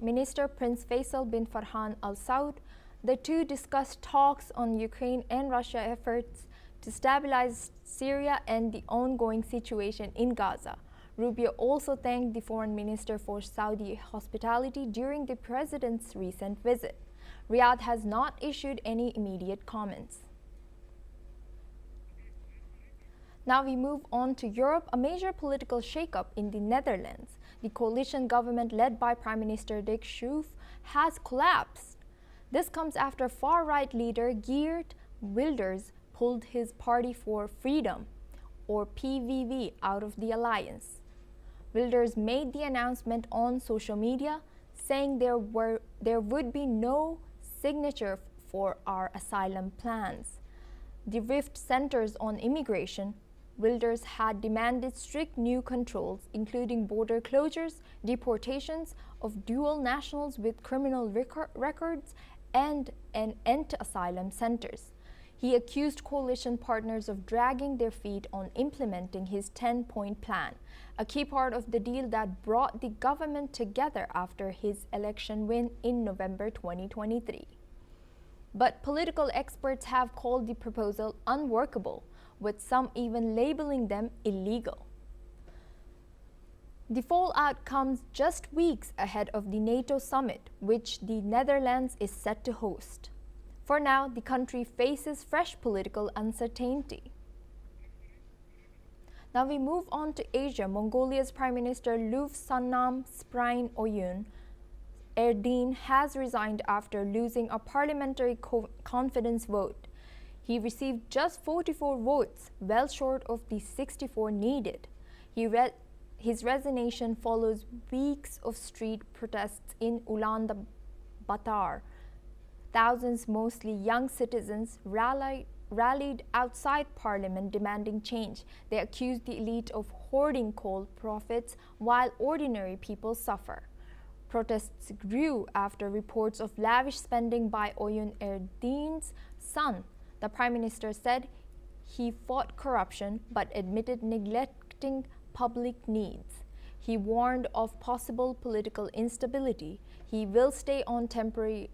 Minister Prince Faisal bin Farhan Al Saud. The two discussed talks on Ukraine and Russia efforts to stabilize Syria and the ongoing situation in Gaza. Rubio also thanked the foreign minister for Saudi hospitality during the president's recent visit. Riyadh has not issued any immediate comments. Now we move on to Europe. A major political shakeup in the Netherlands. The coalition government led by Prime Minister Dick Schoof has collapsed. This comes after far-right leader Geert Wilders pulled his Party for Freedom, or PVV, out of the alliance. Wilders made the announcement on social media, saying there would be no signature for our asylum plans. The rift centers on immigration. Wilders had demanded strict new controls, including border closures, deportations of dual nationals with criminal records, and an end to asylum centers. He accused coalition partners of dragging their feet on implementing his 10-point plan, a key part of the deal that brought the government together after his election win in November 2023. But political experts have called the proposal unworkable, with some even labeling them illegal. The fallout comes just weeks ahead of the NATO summit, which the Netherlands is set to host. For now, the country faces fresh political uncertainty. Now we move on to Asia. Mongolia's Prime Minister Luv Sannam Sprine Oyun Erdene has resigned after losing a parliamentary confidence vote. He received just 44 votes, well short of the 64 needed. His resignation follows weeks of street protests in Ulaanbaatar. Thousands, mostly young citizens, rallied outside parliament demanding change. They accused the elite of hoarding coal profits while ordinary people suffer. Protests grew after reports of lavish spending by Oyun Erdene's son. The Prime Minister said he fought corruption but admitted neglecting public needs. He warned of possible political instability. He will stay on temporary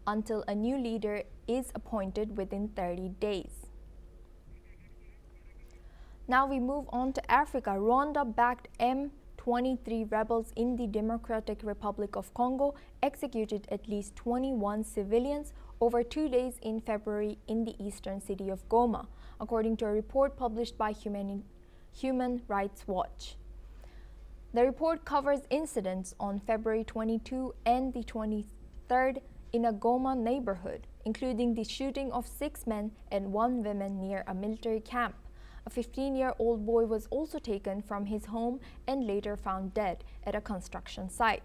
until a new leader is appointed within 30 days. Now we move on to Africa. Rwanda-backed M23 rebels in the Democratic Republic of Congo executed at least 21 civilians over 2 days in February in the eastern city of Goma, according to a report published by Human Rights Watch. The report covers incidents on February 22 and the 23rd in a Goma neighborhood, including the shooting of 6 men and 1 woman near a military camp. A 15-year-old boy was also taken from his home and later found dead at a construction site.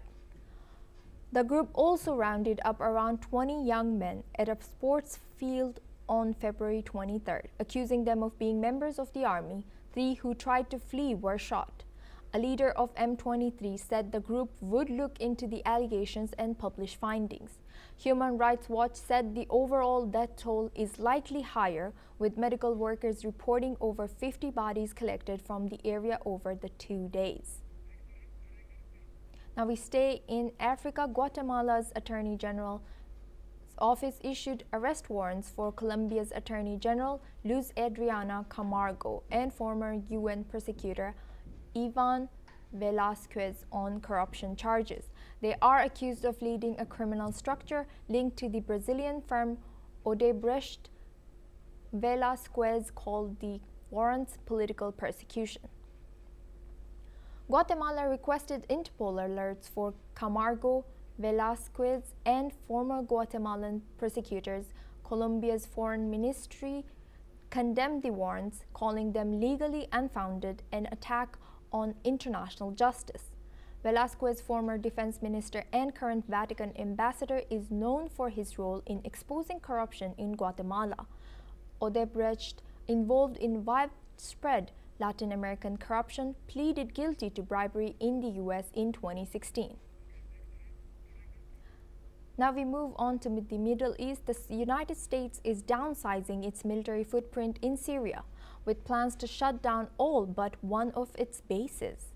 The group also rounded up around 20 young men at a sports field on February 23rd, accusing them of being members of the army. 3 who tried to flee were shot. A leader of M23 said the group would look into the allegations and publish findings. Human Rights Watch said the overall death toll is likely higher, with medical workers reporting over 50 bodies collected from the area over the 2 days. Now we stay in Africa. Guatemala's Attorney General's office issued arrest warrants for Colombia's Attorney General Luz Adriana Camargo and former UN prosecutor Ivan Velasquez on corruption charges. They are accused of leading a criminal structure linked to the Brazilian firm Odebrecht. Velasquez called the warrants political persecution. Guatemala requested Interpol alerts for Camargo, Velasquez, and former Guatemalan prosecutors. Colombia's foreign ministry condemned the warrants, calling them legally unfounded, an attack on international justice. Velasquez, former defense minister and current Vatican ambassador, is known for his role in exposing corruption in Guatemala. Odebrecht, involved in widespread Latin American corruption, pleaded guilty to bribery in the US in 2016. Now we move on to the Middle East. The United States is downsizing its military footprint in Syria, with plans to shut down all but one of its bases.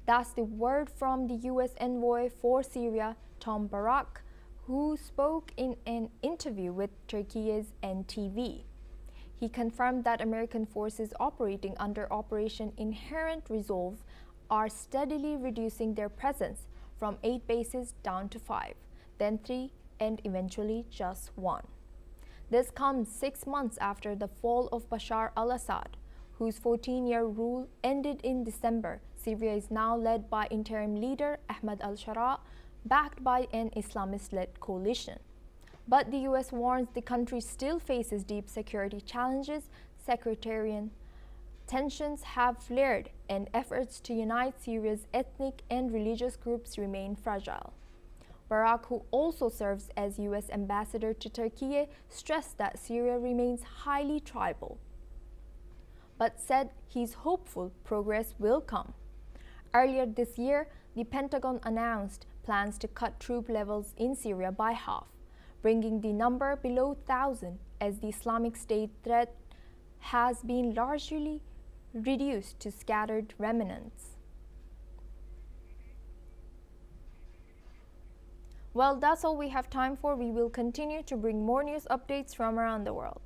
That's the word from the U.S. envoy for Syria, Thomas Barrack, who spoke in an interview with Turkey's NTV. He confirmed that American forces operating under Operation Inherent Resolve are steadily reducing their presence from 8 bases down to 5, then 3, and eventually just 1. This comes 6 months after the fall of Bashar al-Assad, whose 14-year rule ended in December. Syria is now led by interim leader Ahmad al-Sharaa, backed by an Islamist-led coalition. But the US warns the country still faces deep security challenges. Sectarian tensions have flared, and efforts to unite Syria's ethnic and religious groups remain fragile. Barrack, who also serves as US ambassador to Turkey, stressed that Syria remains highly tribal, but said he's hopeful progress will come. Earlier this year, the Pentagon announced plans to cut troop levels in Syria by half, bringing the number below 1,000 as the Islamic State threat has been largely reduced to scattered remnants. Well, that's all we have time for. We will continue to bring more news updates from around the world.